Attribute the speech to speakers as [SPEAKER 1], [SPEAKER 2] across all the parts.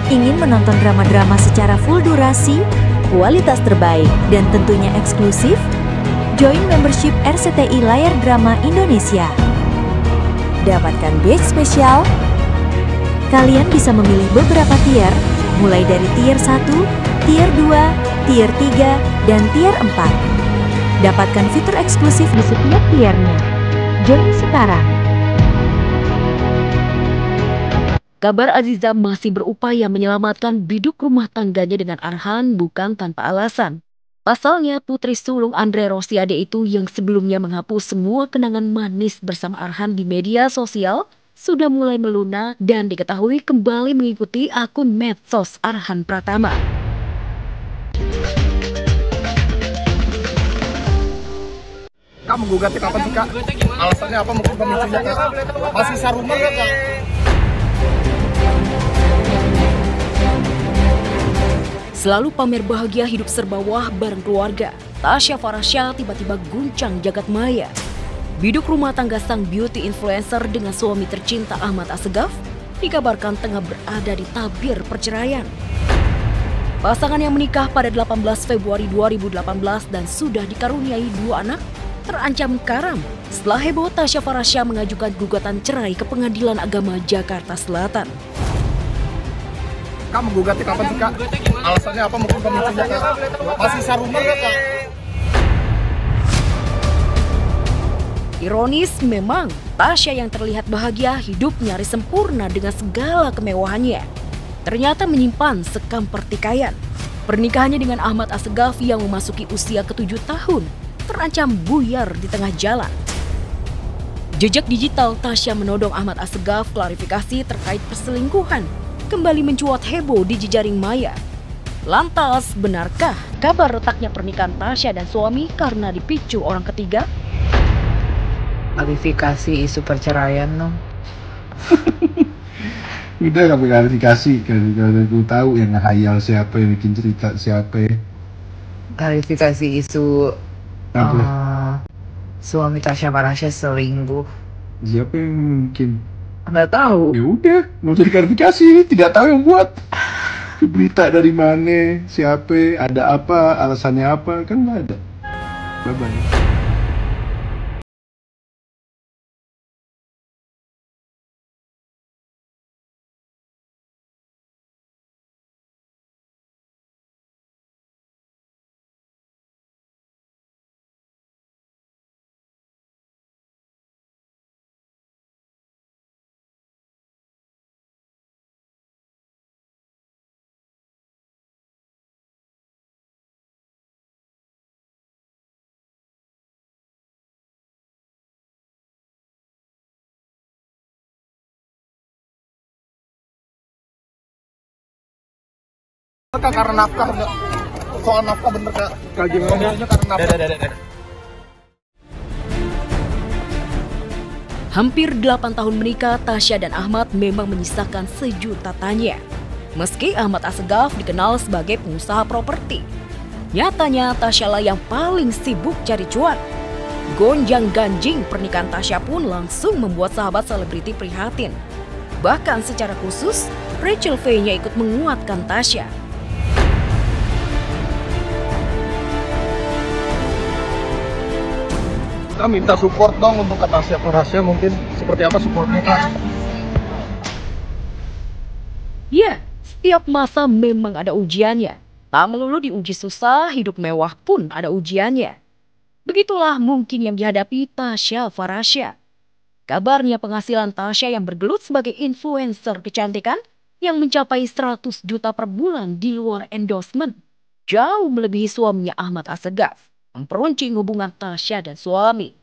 [SPEAKER 1] Ingin menonton drama-drama secara full durasi, kualitas terbaik, dan tentunya eksklusif? Join membership RCTI Layar Drama Indonesia. Dapatkan batch spesial. Kalian bisa memilih beberapa tier, mulai dari tier 1, tier 2, tier 3, dan tier 4. Dapatkan fitur eksklusif di setiap tiernya. Join sekarang.
[SPEAKER 2] Kabar Aziza masih berupaya menyelamatkan biduk rumah tangganya dengan Arhan bukan tanpa alasan. Pasalnya, putri sulung Andre Rosiade itu yang sebelumnya menghapus semua kenangan manis bersama Arhan di media sosial sudah mulai melunak dan diketahui kembali mengikuti akun medsos Arhan Pratama.
[SPEAKER 3] Kak, menggugatnya kapan sih, Kak? Alasannya apa? Mungkin pemicunya, Kak? Masih saruman nggak, Kak?
[SPEAKER 2] Selalu pamer bahagia hidup serba wah bareng keluarga, Tasya Farasya tiba-tiba guncang jagat maya. Biduk rumah tangga sang beauty influencer dengan suami tercinta Ahmad Assegaf dikabarkan tengah berada di tabir perceraian. Pasangan yang menikah pada 18 Februari 2018 dan sudah dikaruniai 2 anak terancam karam setelah heboh Tasya Farasya mengajukan gugatan cerai ke Pengadilan Agama Jakarta Selatan.
[SPEAKER 3] Kak, menggugatnya kapan sih, Kak? Alasannya apa? Mungkin pemicunya, Kak? Masih saruman nggak, Kak?
[SPEAKER 2] Ironis memang, Tasya yang terlihat bahagia hidup nyaris sempurna dengan segala kemewahannya, ternyata menyimpan sekam pertikaian. Pernikahannya dengan Ahmad Assegaf yang memasuki usia ke-7 tahun terancam buyar di tengah jalan. Jejak digital Tasya menodong Ahmad Assegaf klarifikasi terkait perselingkuhan kembali mencuat heboh di jejaring maya. Lantas, benarkah kabar retaknya pernikahan Tasya dan suami karena dipicu orang ketiga?
[SPEAKER 4] Klarifikasi isu perceraian dong.
[SPEAKER 5] Udah gak klarifikasi, kalau gue tahu yang ngehayal siapa, yang bikin cerita siapa.
[SPEAKER 4] Klarifikasi isu suami Tasya Farasya selingkuh.
[SPEAKER 5] Siapa yang bikin?
[SPEAKER 4] Nggak tahu.
[SPEAKER 5] Ya udah, nggak usah diklarifikasi, tidak tahu yang buat. Berita dari mana, siapa, ada apa, alasannya apa, kan nggak ada. Bye-bye.
[SPEAKER 3] Kak, karena nafkah nggak? Soal nafkah bener, Kak? Kak, gimana? Karena nafkah.
[SPEAKER 2] Hampir 8 tahun menikah, Tasya dan Ahmad memang menyisakan sejuta tanya. Meski Ahmad Assegaf dikenal sebagai pengusaha properti, nyatanya Tasya lah yang paling sibuk cari cuan. Gonjang-ganjing pernikahan Tasya pun langsung membuat sahabat selebriti prihatin. Bahkan secara khusus, Rachel V-nya ikut menguatkan Tasya.
[SPEAKER 3] Kita minta support dong untuk Tasya Farasya, mungkin seperti apa supportnya, Kak?
[SPEAKER 2] Ya, setiap masa memang ada ujiannya. Tak melulu diuji susah, hidup mewah pun ada ujiannya. Begitulah mungkin yang dihadapi Tasya Farasya. Kabarnya penghasilan Tasya yang bergelut sebagai influencer kecantikan yang mencapai 100 juta per bulan di luar endorsement jauh melebihi suaminya Ahmad Assegaf, memperuncing hubungan Tasya dan suami.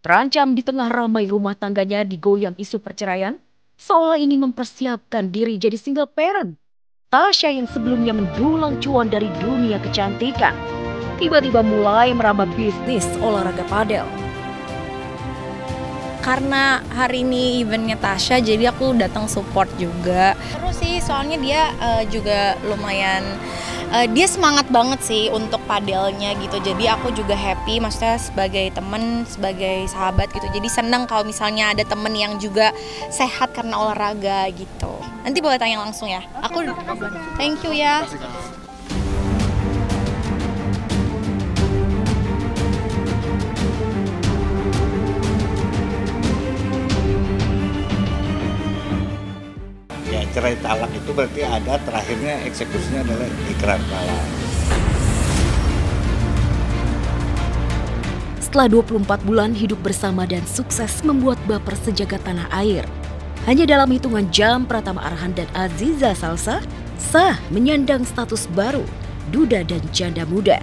[SPEAKER 2] Terancam di tengah ramai rumah tangganya digoyang isu perceraian, seolah ingin mempersiapkan diri jadi single parent. Tasya yang sebelumnya mendulang cuan dari dunia kecantikan, tiba-tiba mulai merambah bisnis olahraga padel.
[SPEAKER 6] Karena hari ini eventnya Tasya, jadi aku datang support juga. Terus sih, soalnya dia juga lumayan, dia semangat banget sih untuk padelnya gitu. Jadi aku juga happy, maksudnya sebagai temen, sebagai sahabat gitu. Jadi seneng kalau misalnya ada temen yang juga sehat karena olahraga gitu. Nanti boleh tanya langsung ya. Aku thank you ya.
[SPEAKER 7] Ya, cerai talak itu berarti ada terakhirnya eksekusinya adalah ikrar talak.
[SPEAKER 2] Setelah 24 bulan hidup bersama dan sukses membuat baper sejagat tanah air, hanya dalam hitungan jam Pratama Arhan dan Aziza Salsa sah menyandang status baru, duda dan janda muda.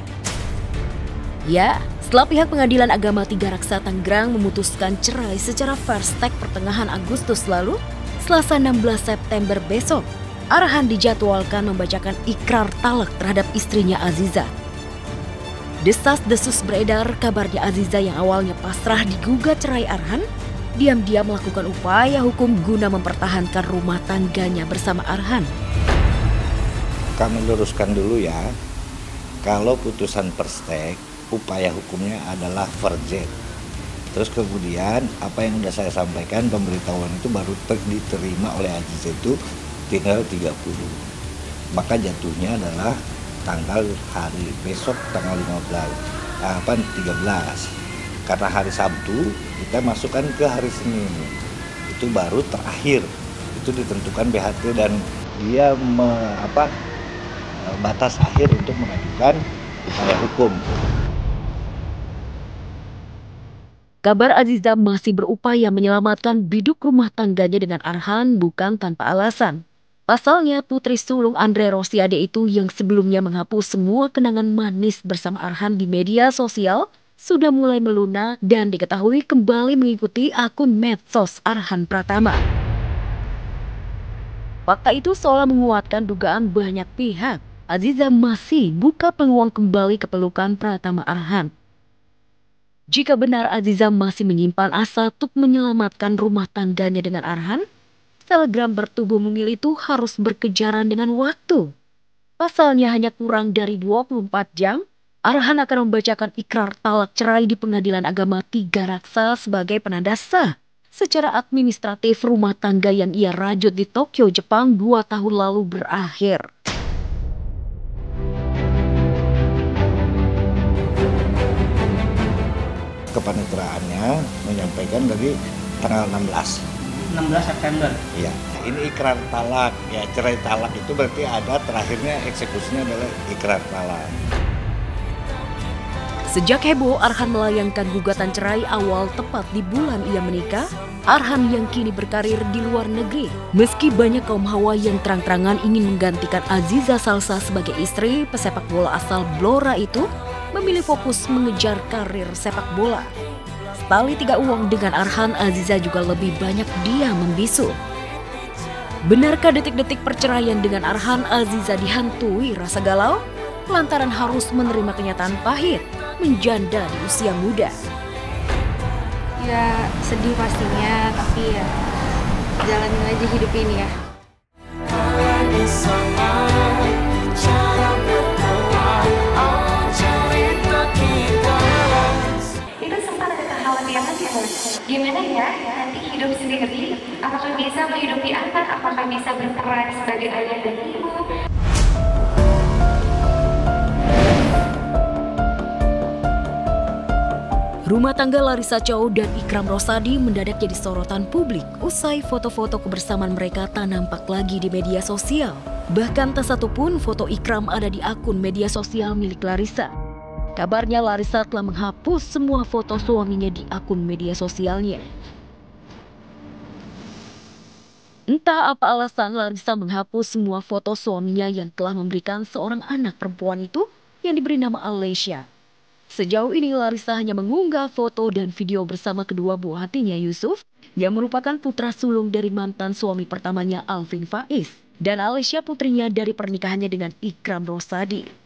[SPEAKER 2] Ya, setelah pihak Pengadilan Agama 3 Raksa Tangerang memutuskan cerai secara first take pertengahan Agustus lalu, Selasa 16 September besok, Arhan dijadwalkan membacakan ikrar talak terhadap istrinya Aziza. Desas-desus beredar kabarnya Aziza yang awalnya pasrah digugat cerai Arhan, diam-diam melakukan upaya hukum guna mempertahankan rumah tangganya bersama Arhan.
[SPEAKER 7] Kami luruskan dulu ya, kalau putusan first take, upaya hukumnya adalah verjet. Terus kemudian apa yang sudah saya sampaikan, pemberitahuan itu baru diterima oleh Aziza itu tinggal 30. Maka jatuhnya adalah tanggal hari besok tanggal 13. Karena hari Sabtu kita masukkan ke hari Senin. Itu baru terakhir. Itu ditentukan BHT dan dia batas akhir untuk mengajukan upaya hukum.
[SPEAKER 2] Kabar Aziza masih berupaya menyelamatkan biduk rumah tangganya dengan Arhan bukan tanpa alasan. Pasalnya, putri sulung Andre Rosiade itu yang sebelumnya menghapus semua kenangan manis bersama Arhan di media sosial sudah mulai melunak dan diketahui kembali mengikuti akun medsos Arhan Pratama. Fakta itu seolah menguatkan dugaan banyak pihak. Aziza masih buka peluang kembali ke pelukan Pratama Arhan. Jika benar Aziza masih menyimpan asa untuk menyelamatkan rumah tangganya dengan Arhan, selebgram bertubuh mungil itu harus berkejaran dengan waktu. Pasalnya hanya kurang dari 24 jam, Arhan akan membacakan ikrar talak cerai di Pengadilan Agama 3 Raksa sebagai penanda sah secara administratif rumah tangga yang ia rajut di Tokyo, Jepang 2 tahun lalu berakhir.
[SPEAKER 7] Kepaniteraannya menyampaikan dari tanggal 16
[SPEAKER 8] September.
[SPEAKER 7] Iya, ini ikrar talak. Ya, cerai talak itu berarti ada terakhirnya eksekusinya adalah ikrar talak.
[SPEAKER 2] Sejak heboh Arhan melayangkan gugatan cerai awal tepat di bulan ia menikah, Arhan yang kini berkarir di luar negeri. Meski banyak kaum hawa yang terang-terangan ingin menggantikan Aziza Salsa sebagai istri, pesepak bola asal Blora itu memilih fokus mengejar karir sepak bola. Setali 3 uang dengan Arhan, Aziza juga lebih banyak dia membisu. Benarkah detik-detik perceraian dengan Arhan, Aziza dihantui rasa galau lantaran harus menerima kenyataan pahit menjanda di usia muda?
[SPEAKER 9] Ya sedih pastinya, tapi ya jalanin aja hidup ini ya.
[SPEAKER 10] Gimana ya nanti hidup sendiri? Apakah bisa menghidupi anak? Apakah bisa berperan sebagai ayah dan ibu?
[SPEAKER 2] Rumah tangga Larissa Chow dan Ikram Rosadi mendadak jadi sorotan publik usai foto-foto kebersamaan mereka tak nampak lagi di media sosial. Bahkan tak satu pun foto Ikram ada di akun media sosial milik Larissa. Kabarnya Larissa telah menghapus semua foto suaminya di akun media sosialnya. Entah apa alasan Larissa menghapus semua foto suaminya yang telah memberikan seorang anak perempuan itu yang diberi nama Alessia. Sejauh ini Larissa hanya mengunggah foto dan video bersama kedua buah hatinya Yusuf yang merupakan putra sulung dari mantan suami pertamanya Alvin Faiz dan Alessia putrinya dari pernikahannya dengan Ikram Rosadi.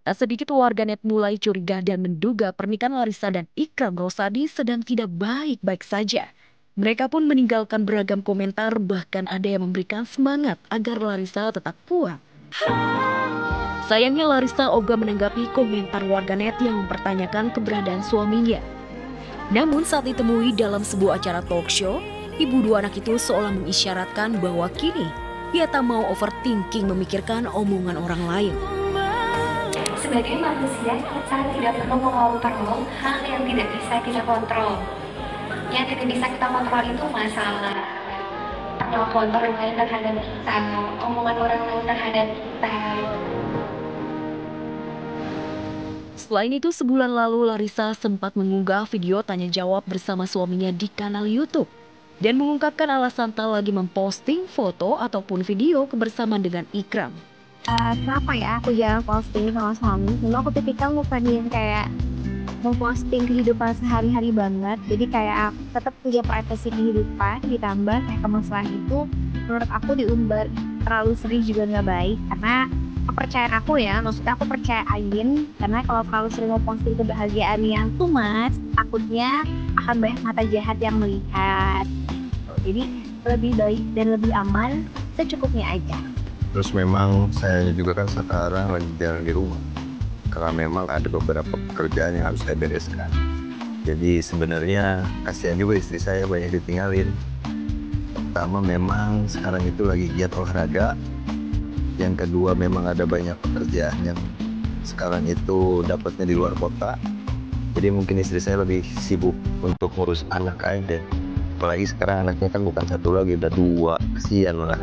[SPEAKER 2] Tak sedikit warganet mulai curiga dan menduga pernikahan Larissa dan Ikram Rosadi sedang tidak baik-baik saja. Mereka pun meninggalkan beragam komentar, bahkan ada yang memberikan semangat agar Larissa tetap kuat. Sayangnya Larissa ogah menanggapi komentar warganet yang mempertanyakan keberadaan suaminya. Namun saat ditemui dalam sebuah acara talk show, Ibu dua anak itu seolah mengisyaratkan bahwa kini ia tak mau overthinking memikirkan omongan orang lain.
[SPEAKER 10] Sebagai manusia, kita tidak perlu mengontrol hal yang tidak bisa kita kontrol. Yang tidak bisa kita kontrol itu masalah perlakuan orang lain terhadap kita, omongan orang lain terhadap kita.
[SPEAKER 2] Selain itu, sebulan lalu Larissa sempat mengunggah video tanya jawab bersama suaminya di kanal YouTube dan mengungkapkan alasan tak lagi memposting foto ataupun video kebersamaan dengan Ikram.
[SPEAKER 9] Kenapa ya aku jarang posting sama suami? Dulu aku tipikal bukan yang kayak memposting kehidupan sehari-hari banget. Jadi kayak aku tetap punya privacy kehidupan, ditambah kayak kemasalah itu menurut aku diumbar terlalu sering juga nggak baik. Karena kepercayaan aku ya, maksudnya aku percaya Ain, karena kalau terlalu sering memposting kebahagiaan yang too much, takutnya akan banyak mata jahat yang melihat. Jadi lebih baik dan lebih aman secukupnya aja.
[SPEAKER 8] Terus memang saya juga kan sekarang lagi jalan di rumah, karena memang ada beberapa pekerjaan yang harus saya bereskan. Jadi sebenarnya kasihan juga istri saya banyak ditinggalin. Pertama memang sekarang itu lagi giat olahraga. Yang kedua memang ada banyak pekerjaan yang sekarang itu dapatnya di luar kota. Jadi mungkin istri saya lebih sibuk untuk ngurus anak aja. Apalagi sekarang anaknya kan bukan satu lagi, udah dua. Kasihan malah.